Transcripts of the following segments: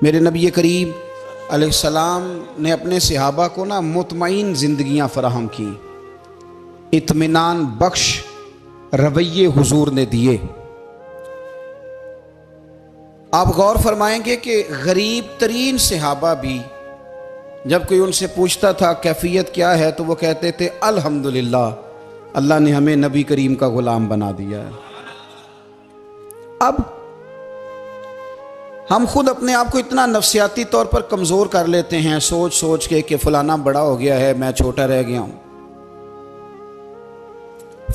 मेरे नबी करीम अलैहिस्सलाम ने अपने सहाबा को ना मुतमईन ज़िंदगियाँ फराहम की, इत्मीनान बख्श रवैये हुजूर ने दिए। आप गौर फरमाएंगे कि गरीब तरीन सहाबा भी जब कोई उनसे पूछता था कैफियत क्या है तो वो कहते थे अल्हम्दुलिल्लाह, अल्लाह ने हमें नबी करीम का गुलाम बना दिया है। अब हम खुद अपने आप को इतना नफ्सियाती तौर पर कमज़ोर कर लेते हैं, सोच सोच के कि फलाना बड़ा हो गया है, मैं छोटा रह गया हूँ,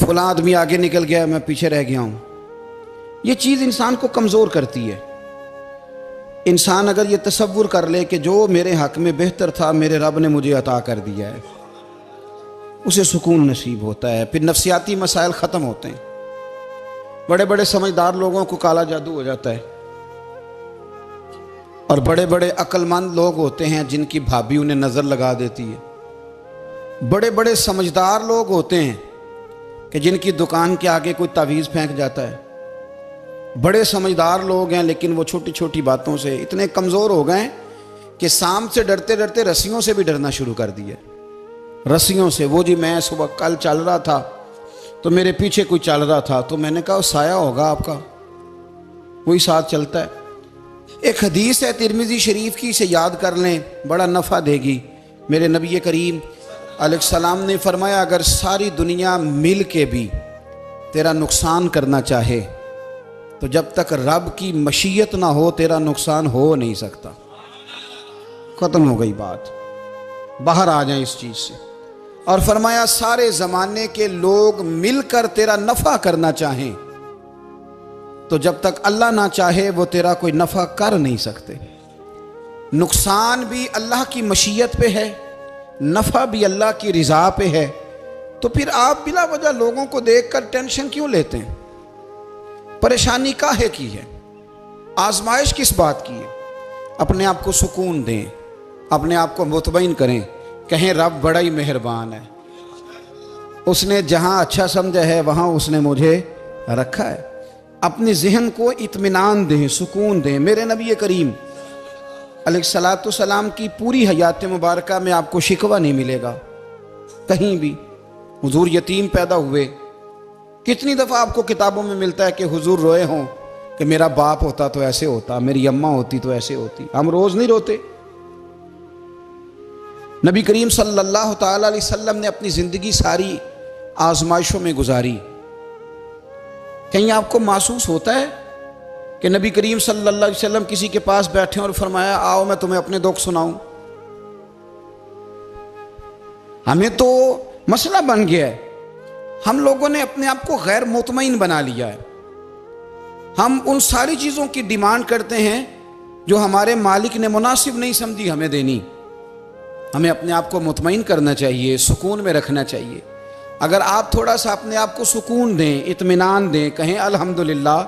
फलां आदमी आगे निकल गया है, मैं पीछे रह गया हूँ। ये चीज़ इंसान को कमज़ोर करती है। इंसान अगर ये तसव्वुर कर ले कि जो मेरे हक़ में बेहतर था मेरे रब ने मुझे अता कर दिया है, उसे सुकून नसीब होता है, फिर नफ्सियाती मसाइल ख़त्म होते हैं। बड़े बड़े समझदार लोगों को काला जादू हो जाता है, और बड़े बड़े अक्लमंद लोग होते हैं जिनकी भाभी उन्हें नज़र लगा देती है। बड़े बड़े समझदार लोग होते हैं कि जिनकी दुकान के आगे कोई तावीज़ फेंक जाता है। बड़े समझदार लोग हैं लेकिन वो छोटी छोटी बातों से इतने कमज़ोर हो गए कि सांप से डरते डरते रस्सियों से भी डरना शुरू कर दिया। रस्सियों से, वो जी मैं सुबह कल चल रहा था तो मेरे पीछे कोई चल रहा था तो मैंने कहा साया होगा आपका, वही साथ चलता है। एक हदीस है तिरमिज़ी शरीफ की, इसे याद कर लें, बड़ा नफ़ा देगी। मेरे नबी करीम अलैहिस्सलाम ने फरमाया अगर सारी दुनिया मिल के भी तेरा नुकसान करना चाहे तो जब तक रब की मशीयत ना हो तेरा नुकसान हो नहीं सकता। ख़त्म हो गई बात, बाहर आ जाए इस चीज़ से। और फरमाया सारे ज़माने के लोग मिलकर तेरा नफ़ा करना चाहें तो जब तक अल्लाह ना चाहे वो तेरा कोई नफ़ा कर नहीं सकते। नुकसान भी अल्लाह की मशीयत पे है, नफ़ा भी अल्लाह की रिज़ा पे है। तो फिर आप बिला वजह लोगों को देखकर टेंशन क्यों लेते हैं? परेशानी काहे की है? आजमाइश किस बात की है? अपने आप को सुकून दें, अपने आप को मुतमईन करें, कहें रब बड़ा ही मेहरबान है, उसने जहाँ अच्छा समझा है वहाँ उसने मुझे रखा है। अपने जहन को इत्मीनान दें, सुकून दें। मेरे नबी करीम अलैहिस्सलातु सलाम की पूरी हयात मुबारका में आपको शिकवा नहीं मिलेगा कहीं भी। हुजूर यतीम पैदा हुए, कितनी दफ़ा आपको किताबों में मिलता है कि हुजूर रोए हों कि मेरा बाप होता तो ऐसे होता, मेरी अम्मा होती तो ऐसे होती। हम रोज़ नहीं रोते। नबी करीम सल्लल्लाहु ताला अलैहि वसल्लम ने अपनी ज़िंदगी सारी आजमाइशों में गुजारी। कहीं आपको महसूस होता है कि नबी करीम सल्लल्लाहु अलैहि वसल्लम किसी के पास बैठे और फरमाया आओ मैं तुम्हें अपने दुख सुनाऊं? हमें तो मसला बन गया है, हम लोगों ने अपने आप को गैर मुतमईन बना लिया है। हम उन सारी चीज़ों की डिमांड करते हैं जो हमारे मालिक ने मुनासिब नहीं समझी हमें देनी। हमें अपने आप को मुतमईन करना चाहिए, सुकून में रखना चाहिए। अगर आप थोड़ा सा अपने आप को सुकून दें, इत्मीनान दें, कहें अल्हम्दुलिल्लाह,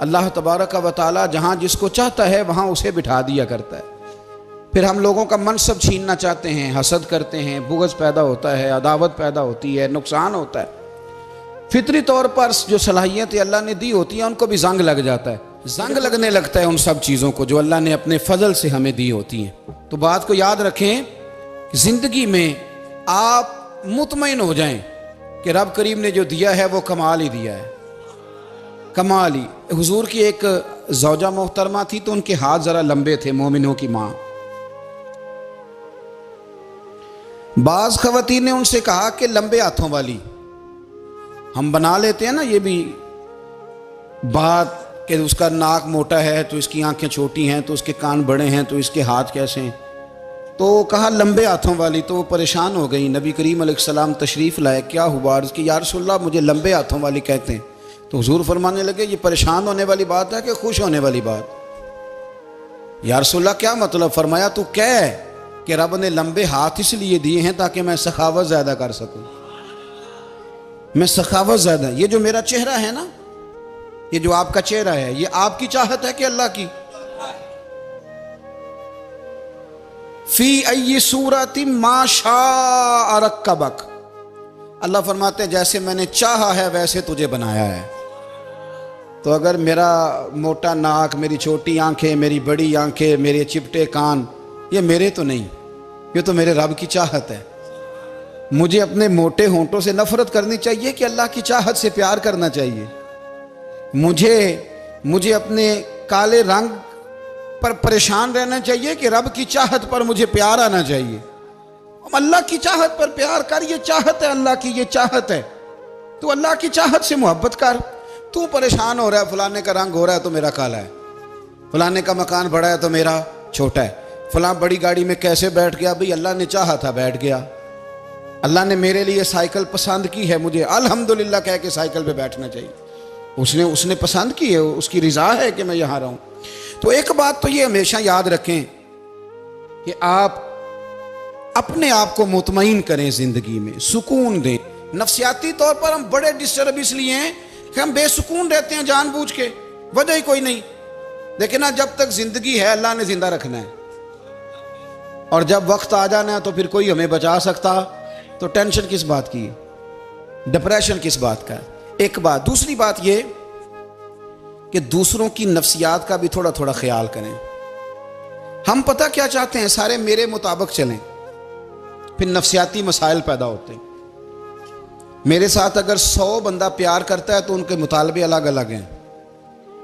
अल्लाह तबारक व तआला जहाँ जिसको चाहता है वहाँ उसे बिठा दिया करता है। फिर हम लोगों का मनसब छीनना चाहते हैं, हसद करते हैं, बुग़्ज़ पैदा होता है, अदावत पैदा होती है, नुकसान होता है। फितरी तौर पर जो सलाहियतें अल्लाह ने दी होती हैं उनको भी जंग लग जाता है, जंग लगने लगता है उन सब चीज़ों को जो अल्लाह ने अपने फजल से हमें दी होती हैं। तो बात को याद रखें, ज़िंदगी में आप मुतमईन हो जाएं कि रब करीम ने जो दिया है वो कमाल ही दिया है, कमाल ही। हुजूर की एक ज़ौजा मोहतरमा थी तो उनके हाथ ज़रा लंबे थे, मोमिनों की माँ। बाज़ ख़वातीन ने उनसे कहा कि लंबे हाथों वाली, हम बना लेते हैं ना ये भी बात कि उसका नाक मोटा है तो इसकी आंखें छोटी हैं, तो उसके कान बड़े हैं तो इसके हाथ कैसे हैं। तो कहा लंबे हाथों वाली, तो वो परेशान हो गई। नबी करीम अलैहिस्सलाम तशरीफ़ लाए, क्या हुआ? अर्ज़ की या रसूलल्लाह मुझे लंबे हाथों वाली कहते हैं। तो हुजूर फरमाने लगे ये परेशान होने वाली बात है कि खुश होने वाली बात? या रसूलल्लाह क्या मतलब? फरमाया तू कह कि रब ने लंबे हाथ इसलिए दिए हैं ताकि मैं सखावत ज़्यादा कर सकूँ, मैं सखावत ज़्यादा। ये जो मेरा चेहरा है ना, ये जो आपका चेहरा है, ये आपकी चाहत है कि अल्लाह की? फी अय्यि सूरतिन मा शाअ रक्कबक। अल्लाह फरमाते हैं जैसे मैंने चाहा है वैसे तुझे बनाया है। तो अगर मेरा मोटा नाक, मेरी छोटी आंखें, मेरी बड़ी आंखें, मेरे चिपटे कान, ये मेरे तो नहीं, ये तो मेरे रब की चाहत है। मुझे अपने मोटे होंठों से नफरत करनी चाहिए कि अल्लाह की चाहत से प्यार करना चाहिए? मुझे अपने काले रंग पर परेशान रहना चाहिए कि रब की चाहत पर मुझे प्यार आना चाहिए? अल्लाह की चाहत पर प्यार कर, ये चाहत है अल्लाह की, ये चाहत है। तो अल्लाह की चाहत से मोहब्बत कर। तू परेशान हो रहा है, फलाने का रंग हो रहा है तो मेरा काला है, फलाने का मकान बड़ा है तो मेरा छोटा है, फलां बड़ी गाड़ी में कैसे बैठ गया? भाई अल्लाह ने चाहा था बैठ गया। अल्लाह ने मेरे लिए साइकिल पसंद की है, मुझे अल्हम्दुलिल्लाह कह के साइकिल पे बैठना चाहिए। उसने पसंद की है, उसकी रिजा है कि मैं यहाँ रहूं। तो एक बात तो ये हमेशा याद रखें कि आप अपने आप को मुतमईन करें, जिंदगी में सुकून दें। नफ्सियाती तौर पर हम बड़े डिस्टर्ब इसलिए हैं कि हम बेसुकून रहते हैं जानबूझ के, वजह ही कोई नहीं। लेकिन ना, जब तक जिंदगी है अल्लाह ने जिंदा रखना है, और जब वक्त आ जाना है तो फिर कोई हमें बचा सकता, तो टेंशन किस बात की, डिप्रेशन किस बात का? एक बात। दूसरी बात ये कि दूसरों की नफ्सियात का भी थोड़ा थोड़ा ख्याल करें। हम पता क्या चाहते हैं, सारे मेरे मुताबिक चलें, फिर नफ्सियाती मसाइल पैदा होते हैं। मेरे साथ अगर 100 बंदा प्यार करता है तो उनके मुतालबे अलग अलग हैं।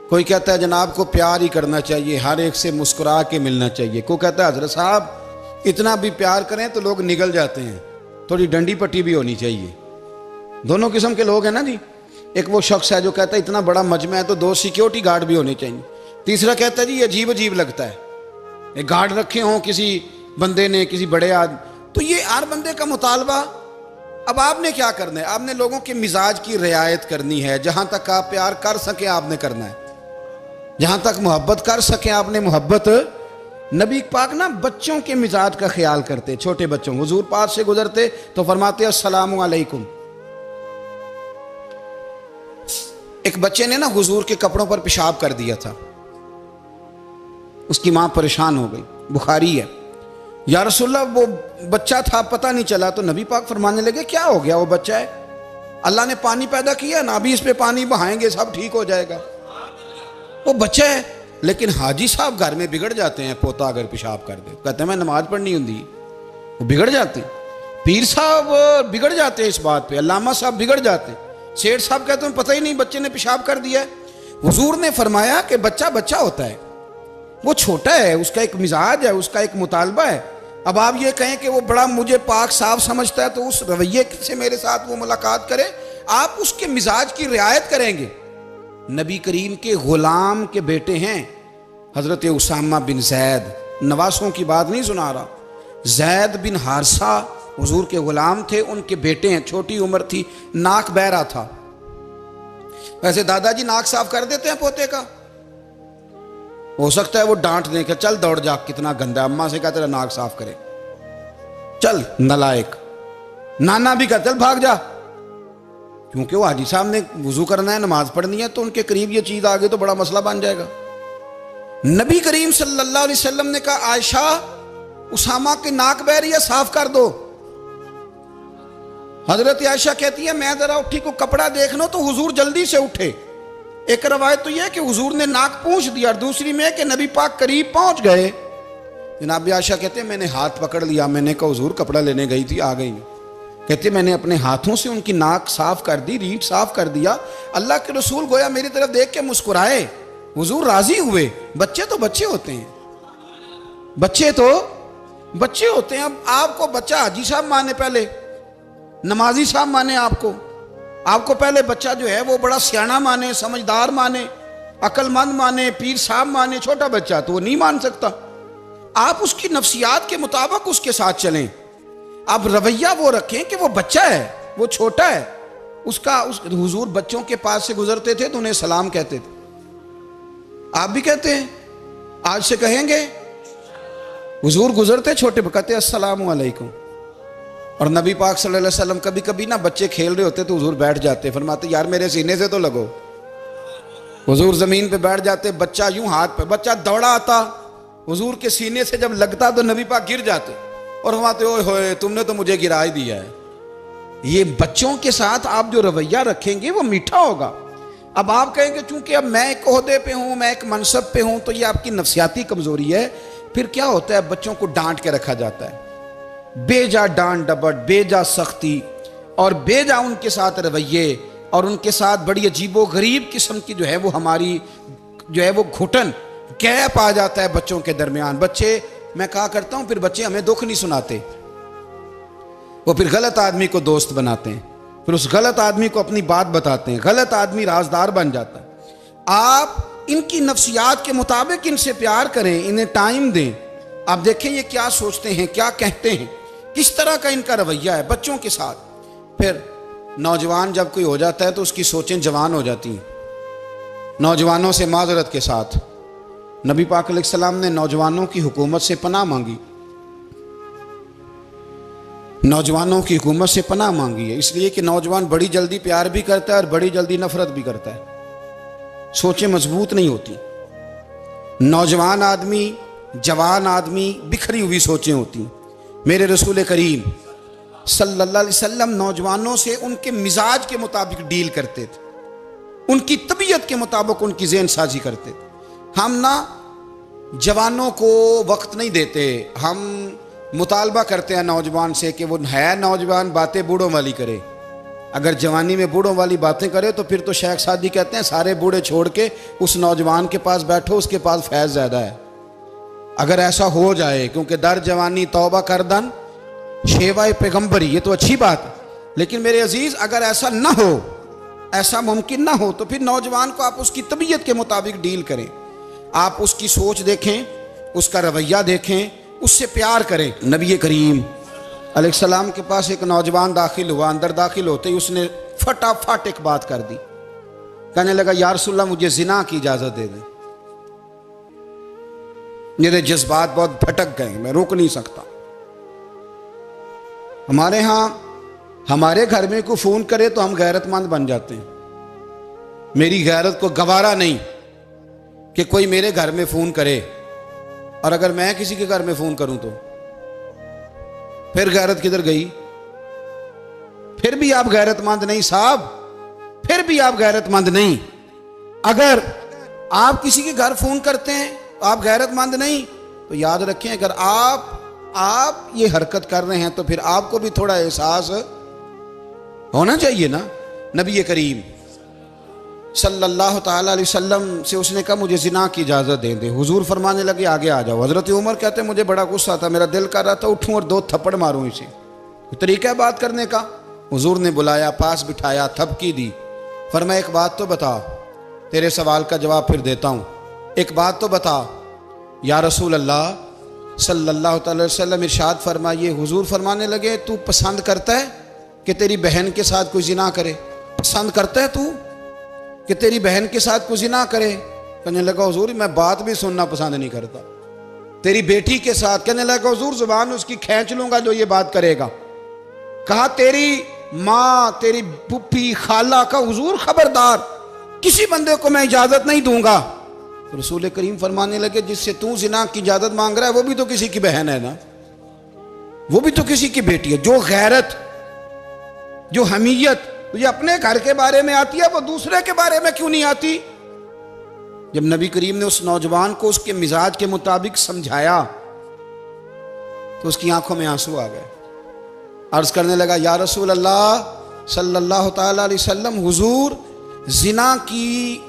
कोई कहता है जनाब को प्यार ही करना चाहिए, हर एक से मुस्कुरा के मिलना चाहिए। कोई कहता है हजरत साहब इतना भी प्यार करें तो लोग निगल जाते हैं, थोड़ी डंडी पट्टी भी होनी चाहिए। दोनों किस्म के लोग हैं ना जी। एक वो शख्स है जो कहता है इतना बड़ा मजमा है तो 2 सिक्योरिटी गार्ड भी होने चाहिए। तीसरा कहता है जी ये अजीब अजीब लगता है, एक गार्ड रखे हों किसी बंदे ने, किसी बड़े आदमी। तो ये हर बंदे का मुतालबा। अब आपने क्या करना है? आपने लोगों के मिजाज की रियायत करनी है। जहां तक आप प्यार कर सके आपने करना है, जहां तक मोहब्बत कर सके आपने मोहब्बत। नबी पाक ना बच्चों के मिजाज का ख्याल करते, छोटे बच्चों। हुजूर पास से गुजरते तो फरमाते अस्सलामु अलैकुम। एक बच्चे ने ना हुजूर के कपड़ों पर पेशाब कर दिया था, उसकी मां परेशान हो गई, बुखारी है। या रसूलल्लाह वो बच्चा था, पता नहीं चला। तो नबी पाक फरमाने लगे क्या हो गया, वो बच्चा है, अल्लाह ने पानी पैदा किया ना, अभी इस पे पानी बहाएंगे सब ठीक हो जाएगा। वो बच्चा है। लेकिन हाजी साहब घर में बिगड़ जाते हैं, पोता अगर पेशाब कर दे, कहते हैं मैं नमाज पढ़नी होंगी, वो बिगड़ जाते हैं। पीर साहब बिगड़ जाते हैं इस बात पे, अल्लामा साहब बिगड़ जाते हैं, सेठ साहब कहते हैं पता ही नहीं बच्चे ने पेशाब कर दिया है। हुजूर ने फरमाया कि बच्चा बच्चा होता है, वो छोटा है, उसका एक मिजाज है, उसका एक मुतालबा है। अब आप ये कहें कि वो बड़ा मुझे पाक साफ समझता है तो उस रवैये से मेरे साथ वो मुलाकात करे, आप उसके मिजाज की रियायत करेंगे। नबी करीम के गुलाम के बेटे हैं हजरत उसामा बिन जैद, नवासों की बात नहीं सुना रहा। जैद बिन हारसा हुजूर के गुलाम थे, उनके बेटे हैं। छोटी उम्र थी, नाक बह रहा था। वैसे दादाजी नाक साफ कर देते हैं पोते का, हो सकता है वो डांट दें कि चल दौड़ जा, कितना गंदा। अम्मा से कहा तेरा नाक साफ करे, चल नलायक। नाना भी कहा चल भाग जा, क्योंकि वो हाजी साहब ने वुजू करना है, नमाज पढ़नी है, तो उनके करीब ये चीज आ गई तो बड़ा मसला बन जाएगा। नबी करीम सल्लल्लाहु अलैहि वसल्लम ने कहा आयशा उसामा की नाक बह रही है, साफ कर दो। हजरत आयशा कहती है मैं जरा उठी को कपड़ा देख लो तो हुजूर जल्दी से उठे। एक रवायत तो यह कि हुजूर ने नाक पूंछ दिया, और दूसरी में कि नबी पाक करीब पहुंच गए। जनाब आयशा कहते हैं मैंने हाथ पकड़ लिया, मैंने कहा हुजूर कपड़ा लेने गई थी, आ गई। कहते मैंने अपने हाथों से उनकी नाक साफ कर दी, रीढ़ साफ कर दिया। अल्लाह के रसूल गोया मेरी तरफ देख के मुस्कुराए, हुजूर राजी हुए। बच्चे तो बच्चे होते हैं, बच्चे तो बच्चे होते हैं। अब आपको बच्चा हाजी साहब माने, पहले नमाजी साहब माने, आपको पहले बच्चा जो है वो बड़ा सियाना माने, समझदार माने, अक्लमंद माने, पीर साहब माने। छोटा बच्चा तो वो नहीं मान सकता। आप उसकी नफ्सियात के मुताबिक उसके साथ चलें। आप रवैया वो रखें कि वो बच्चा है, वो छोटा है। हुजूर बच्चों के पास से गुजरते थे तो उन्हें सलाम कहते थे। आप भी कहते हैं, आज से कहेंगे। हुजूर गुजरते छोटे कहते अस्सलामु अलैकुम। और नबी पाक सल्लल्लाहु अलैहि वसल्लम कभी कभी ना बच्चे खेल रहे होते तो हुजूर बैठ जाते, फरमाते यार मेरे सीने से तो लगो। हुजूर जमीन पे बैठ जाते, बच्चा यूं हाथ पे, बच्चा दौड़ा आता, हुजूर के सीने से जब लगता तो नबी पाक गिर जाते और फरमाते ओए होए तुमने तो मुझे गिरा ही दिया है। ये बच्चों के साथ आप जो रवैया रखेंगे वो मीठा होगा। अब आप कहेंगे चूंकि अब मैं एक ओहदे पे हूं, मैं एक मनसब पे हूं, तो ये आपकी नफसियाती कमजोरी है। फिर क्या होता है, बच्चों को डांट के रखा जाता है, बेजा डांट डपट, बेजा सख्ती और बेजा उनके साथ रवैये और उनके साथ बड़ी अजीबो गरीब किस्म की जो है वो हमारी जो है वो घुटन गैप आ जाता है बच्चों के दरमियान। बच्चे, मैं कहा करता हूं, फिर बच्चे हमें दुख नहीं सुनाते, वो फिर गलत आदमी को दोस्त बनाते हैं, फिर उस गलत आदमी को अपनी बात बताते हैं, गलत आदमी राजदार बन जाता है। आप इनकी नफ्सियात के मुताबिक इनसे प्यार करें, इन्हें टाइम दें। आप देखें ये क्या सोचते हैं, क्या कहते हैं, किस तरह का इनका रवैया है बच्चों के साथ। फिर नौजवान जब कोई हो जाता है तो उसकी सोचें जवान हो जाती हैं। नौजवानों से माजरत के साथ नबी पाक अलैहिस्सलाम ने नौजवानों की हुकूमत से पनाह मांगी, नौजवानों की हुकूमत से पनाह मांगी है, इसलिए कि नौजवान बड़ी जल्दी प्यार भी करता है और बड़ी जल्दी नफरत भी करता है। सोचें मजबूत नहीं होती। नौजवान आदमी, जवान आदमी, बिखरी हुई सोचें होती। मेरे रसूल करीम सल्लल्लाहु अलैहि वसल्लम नौजवानों से उनके मिजाज के मुताबिक डील करते थे, उनकी तबीयत के मुताबिक उनकी ज़हन साजी करते थे। हम ना जवानों को वक्त नहीं देते, हम मुतालबा करते हैं नौजवान से कि वो है नौजवान, बातें बूढ़ों वाली करे। अगर जवानी में बूढ़ों वाली बातें करे तो फिर तो शेख सादी कहते हैं सारे बूढ़े छोड़ के उस नौजवान के पास बैठो, उसके पास फैज़ ज़्यादा है। अगर ऐसा हो जाए, क्योंकि दर जवानी तौबा करदन शेवाए पैगम्बरी, ये तो अच्छी बात है, लेकिन मेरे अजीज़ अगर ऐसा ना हो, ऐसा मुमकिन ना हो, तो फिर नौजवान को आप उसकी तबीयत के मुताबिक डील करें। आप उसकी सोच देखें, उसका रवैया देखें, उससे प्यार करें। नबी करीम अलैहिस्सलाम के पास एक नौजवान दाखिल हुआ, अंदर दाखिल होते ही उसने फटाफट एक बात कर दी, कहने लगा या रसूलल्लाह मुझे जिना की इजाज़त दे दें। मेरे जज्बात बहुत भटक गए, मैं रोक नहीं सकता। हमारे यहाँ हमारे घर में कोई फ़ोन करे तो हम गैरतमंद बन जाते हैं। मेरी गैरत को गवारा नहीं कि कोई मेरे घर में फ़ोन करे, और अगर मैं किसी के घर में फ़ोन करूं तो फिर गैरत किधर गई? फिर भी आप गैरतमंद नहीं साहब, फिर भी आप गैरतमंद नहीं। अगर आप किसी के घर फ़ोन करते हैं तो आप गैरतमंद नहीं, तो याद रखें अगर आप ये हरकत कर रहे हैं तो फिर आपको भी थोड़ा एहसास होना चाहिए ना। नबी करीम सल्लल्लाहु ताला अलैहि वसल्लम से उसने कहा मुझे जिना की इजाज़त दे दे। हुजूर फरमाने लगे आगे आ जाओ। हज़रत उमर कहते मुझे बड़ा गुस्सा था, मेरा दिल कर रहा था उठूं और 2 थप्पड़ मारूं इसे। तरीका है बात करने का। हुजूर ने बुलाया, पास बिठाया, थपकी दी, फरमाया एक बात तो बता, तेरे सवाल का जवाब फिर देता हूँ, एक बात तो बता। या रसूल अल्लाह सल्लल्लाहु अलैहि वसल्लम इरशाद फरमाइए। हुजूर फरमाने लगे तू पसंद करता है कि तेरी बहन के साथ कोई जिना करे? पसंद करता है तू कि तेरी बहन के साथ कोई जिना करे? कहने लगा हुजूर मैं बात भी सुनना पसंद नहीं करता। तेरी बेटी के साथ? कहने लगा हुजूर जुबान उसकी खींच लूंगा जो ये बात करेगा। कहा तेरी माँ, तेरी पुप्पी, खाला का? हुजूर खबरदार, किसी बंदे को मैं इजाजत नहीं दूंगा। तो रसूल करीम फरमाने लगे जिससे तू जिना की इजाजत मांग रहा है वो भी तो किसी की बहन है ना, वो भी तो किसी की बेटी है। जो गैरत, जो हमीयत तुझे अपने घर के बारे में आती है वो दूसरे के बारे में क्यों नहीं आती? जब नबी करीम ने उस नौजवान को उसके मिजाज के मुताबिक समझाया तो उसकी आंखों में आंसू आ गए। अर्ज करने लगा या रसूल अल्लाह सल्लल्लाहु ताला अलैहि वसल्लम, हुजूर जिना की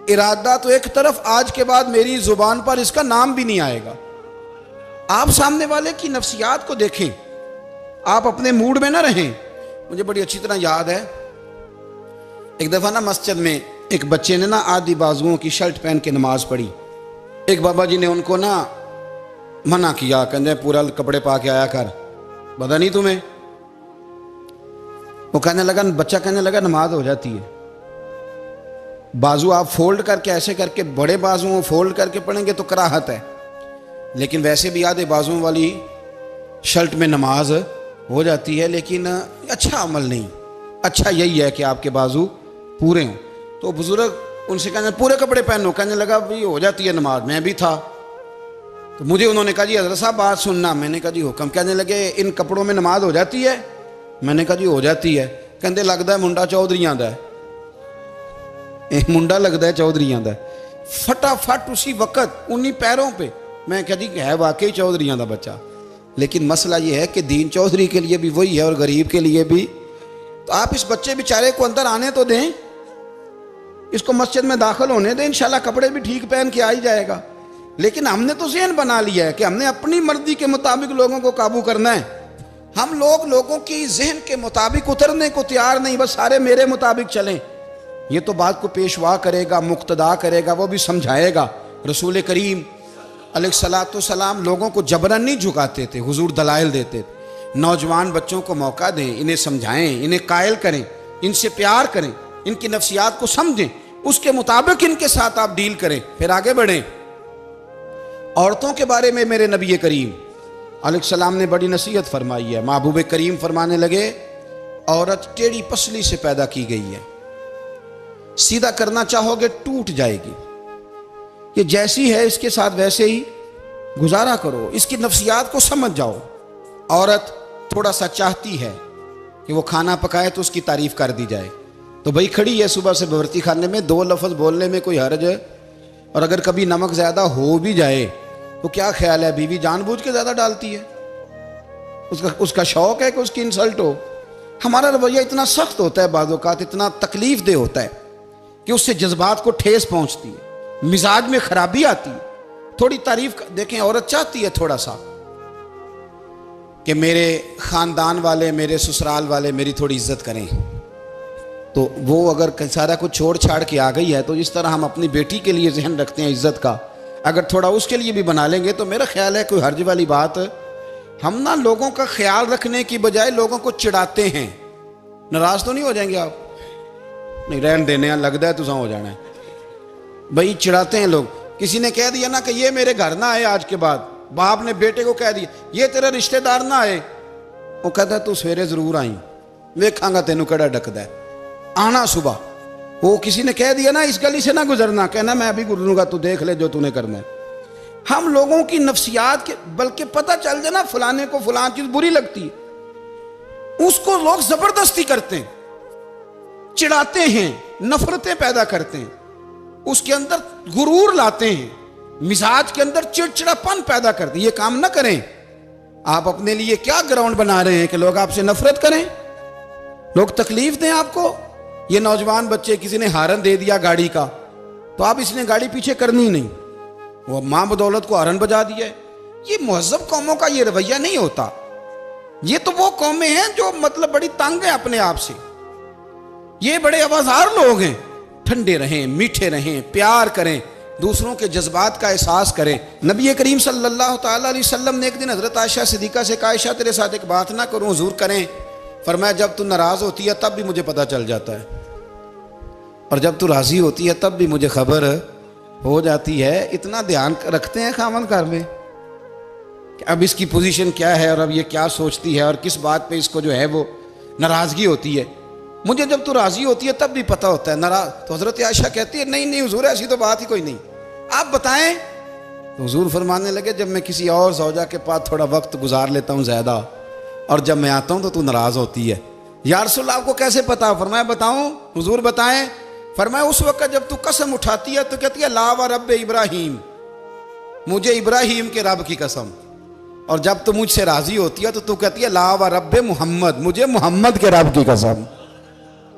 इरादा तो एक तरफ, आज के बाद मेरी जुबान पर इसका नाम भी नहीं आएगा। आप सामने वाले की नफ्सियात को देखें, आप अपने मूड में ना रहें। मुझे बड़ी अच्छी तरह याद है एक दफ़ा ना मस्जिद में एक बच्चे ने ना आधी बाजुओं की शर्ट पहन के नमाज पढ़ी। एक बाबा जी ने उनको ना मना किया, कहते पूरा कपड़े पा के आया कर, पता नहीं तुम्हें? वो कहने लगा, बच्चा कहने लगा नमाज हो जाती है, बाजू आप फोल्ड करके ऐसे करके बड़े बाजुओं फोल्ड करके पढ़ेंगे तो कराहत है, लेकिन वैसे भी आधे बाजुओं वाली शर्ट में नमाज हो जाती है, लेकिन अच्छा अमल नहीं। अच्छा यही है कि आपके बाजू पूरे हों। तो बुजुर्ग उनसे कहने पूरे कपड़े पहनो, कहने लगा भाई हो जाती है नमाज, मैं भी था। तो मुझे उन्होंने कहा जी हज़रत साहब बात सुनना। मैंने कहा जी हुक्म। कहने लगे इन कपड़ों में नमाज हो जाती है? मैंने कहा जी हो जाती है। कहते लगता है मुंडा चौधरी आंदा है, मुंडा लगता है चौधरियां का, फटाफट उसी वक्त उन्हीं पैरों पे मैं कह दी है वाकई चौधरियां का बच्चा। लेकिन मसला ये है कि दीन चौधरी के लिए भी वही है और गरीब के लिए भी। तो आप इस बच्चे बेचारे को अंदर आने तो दें, इसको मस्जिद में दाखिल होने दें, इंशाल्लाह कपड़े भी ठीक पहन के आ ही जाएगा। लेकिन हमने तो ज़हन बना लिया है कि हमने अपनी मर्जी के मुताबिक लोगों को काबू करना है। हम लोगों की जहन के मुताबिक उतरने को तैयार नहीं, बस सारे मेरे मुताबिक चलें। ये तो बात को पेशवा करेगा, मुक्तदा करेगा, वो भी समझाएगा। रसूल करीम अलैहिस्सलाम लोगों को जबरन नहीं झुकाते थे, हुजूर दलाइल देते थे। नौजवान बच्चों को मौका दें, इन्हें समझाएं, इन्हें कायल करें, इनसे प्यार करें, इनकी नफ्सियात को समझें, उसके मुताबिक इनके साथ आप डील करें, फिर आगे बढ़ें। औरतों के बारे में मेरे नबी करीम अलैहिस्सलाम ने बड़ी नसीहत फरमाई है। महबूब करीम फरमाने लगे, औरत टेढ़ी पसली से पैदा की गई है, सीधा करना चाहोगे टूट जाएगी। ये जैसी है इसके साथ वैसे ही गुजारा करो, इसकी नफ्सियात को समझ जाओ। औरत थोड़ा सा चाहती है कि वो खाना पकाए तो उसकी तारीफ कर दी जाए, तो भाई खड़ी है सुबह से बवर्ती खाने में, दो लफ्ज़ बोलने में कोई हर्ज है। और अगर कभी नमक ज़्यादा हो भी जाए तो क्या ख्याल है, बीवी जानबूझ के ज़्यादा डालती है, उसका शौक है कि उसकी इंसल्ट हो। हमारा रवैया इतना सख्त होता है, बाज़ औक़ात इतना तकलीफ दे होता है कि उससे जज्बात को ठेस पहुँचती है, मिजाज में खराबी आती है। थोड़ी तारीफ देखें, औरत चाहती है थोड़ा सा कि मेरे ख़ानदान वाले, मेरे ससुराल वाले मेरी थोड़ी इज्जत करें, तो वो अगर सारा कुछ छोड़ छाड़ के आ गई है, तो जिस तरह हम अपनी बेटी के लिए जहन रखते हैं इज्जत का, अगर थोड़ा उसके लिए भी बना लेंगे तो मेरा ख्याल है कोई हर्ज वाली बात। हम ना लोगों का ख्याल रखने की बजाय लोगों को चिढ़ाते हैं। नाराज तो नहीं हो जाएंगे आप? नहीं, रहन देने लगता है तुझा हो जाना है भाई, चिढ़ाते हैं लोग। किसी ने कह दिया ना कि ये मेरे घर ना आए आज के बाद, बाप ने बेटे को कह दिया ये तेरा रिश्तेदार ना आए, वो कहता तू सवेरे जरूर आई, वेखांगा तेनू कड़ा डकदा है, आना सुबह। वो किसी ने कह दिया ना इस गली से ना गुजरना, कहना मैं अभी गुजरूंगा, तू देख ले जो तूने करना है। हम लोगों की नफ्सियात के, बल्कि पता चल जाए ना फलाने को फलान चीज बुरी लगती है, उसको लोग जबरदस्ती करते हैं, चिढ़ाते हैं, नफरतें पैदा करते हैं, उसके अंदर गुरूर लाते हैं, मिजाज के अंदर चिड़चिड़ापन पैदा करते हैं। ये काम ना करें। आप अपने लिए क्या ग्राउंड बना रहे हैं कि लोग आपसे नफरत करें, लोग तकलीफ दें आपको। ये नौजवान बच्चे, किसी ने हारन दे दिया गाड़ी का, तो आप इसने गाड़ी पीछे करनी नहीं, वो मां बदौलत को हारन बजा दिया है। ये मुहज़्ज़ब कौमों का ये रवैया नहीं होता। ये तो वो कौमें हैं जो मतलब बड़ी तंग है अपने आप से, ये बड़े आवाज़ार लोग हैं। ठंडे रहें, मीठे रहें, प्यार करें, दूसरों के जज्बात का एहसास करें। नबी करीम सल्लल्लाहु ताला अलैहि वसल्लम ने एक दिन हज़रत आयशा सिद्दीक़ा से कहा, आयशा तेरे साथ एक बात ना करूं, हुजूर करें। फरमाया जब तू नाराज़ होती है तब भी मुझे पता चल जाता है, और जब तू राज़ी होती है तब भी मुझे खबर हो जाती है। इतना ध्यान रखते हैं खामन घर में कि अब इसकी पोजीशन क्या है और अब ये क्या सोचती है और किस बात पे इसको जो है वो नाराज़गी होती है। मुझे जब तू राज़ी होती है तब भी पता होता है नाराज़। तो हज़रत आयशा कहती है नहीं नहीं हुजूर ऐसी तो बात ही कोई नहीं, आप बताएं। तो हुजूर फरमाने लगे जब मैं किसी और ज़ौजा के पास थोड़ा वक्त गुजार लेता हूँ ज़्यादा, और जब मैं आता हूँ तो तू नाराज़ होती है। या रसूल अल्लाह आपको कैसे पता? फरमाया बताऊँ हुजूर बताएं। फरमाया उस वक्त जब तू कसम उठाती है तो कहती है ला व रब इब्राहीम, मुझे इब्राहीम के रब की कसम। और जब तू मुझसे राज़ी होती है तो तू कहती है ला व रब मोहम्मद, मुझे मोहम्मद के रब की कसम।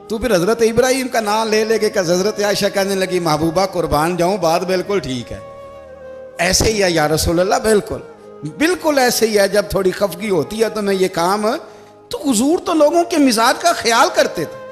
तू फिर हज़रत इब्राहीम का नाम ले लेके का हज़रत आयशा कहने लगी महबूबा कुर्बान जाऊँ, बात बिल्कुल ठीक है, ऐसे ही है या रसूल अल्लाह, बिल्कुल बिल्कुल ऐसे ही है। जब थोड़ी खफगी होती है तो मैं ये काम, तो हुजूर तो लोगों के मिजाज का ख्याल करते थे।